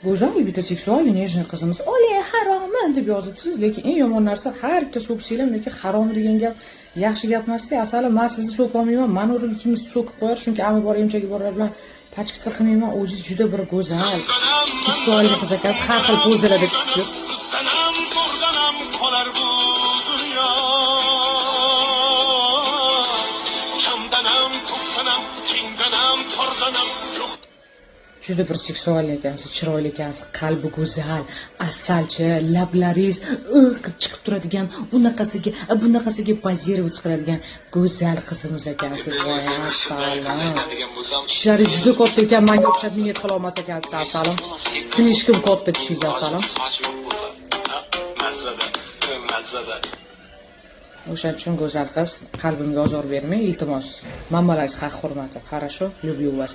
go'zal, bitta seksualniy, nejniy qizimiz. "Ole, haromi" deb yozibsiz, lekin eng yomon narsa har bitta so'ksanglar, lekin harom degan gap yaxshi gap emas-da. Asalan, men sizni so'kolmayman, meni o'rniga kimni so'kib qo'yar, chunki ami bor emchagi borlar bilan pachkitsa qilmayman. O'zingiz juda bir go'zal, seksualniy qiz ekansiz, har xil pozalarda chiqibsiz. Juda bir seksual ekansiz, chiroyli ekansiz, qalbi go'zal, asalchi, lablaringiz qilib chiqib turadigan, bunaqasiga pozировать qiladigan go'zal qizimiz ekansiz. Voy, assalom. Tishlaringiz juda katta ekan, menga o'xshab niyat qila olmas ekansiz, assalom. Slishkim katta tishingiz, assalom. O'shaning uchun go'zal qiz, qalbimga ozor bermang, iltimos. Manbalaringiz haq hurmati. Хорошо, люблю вас.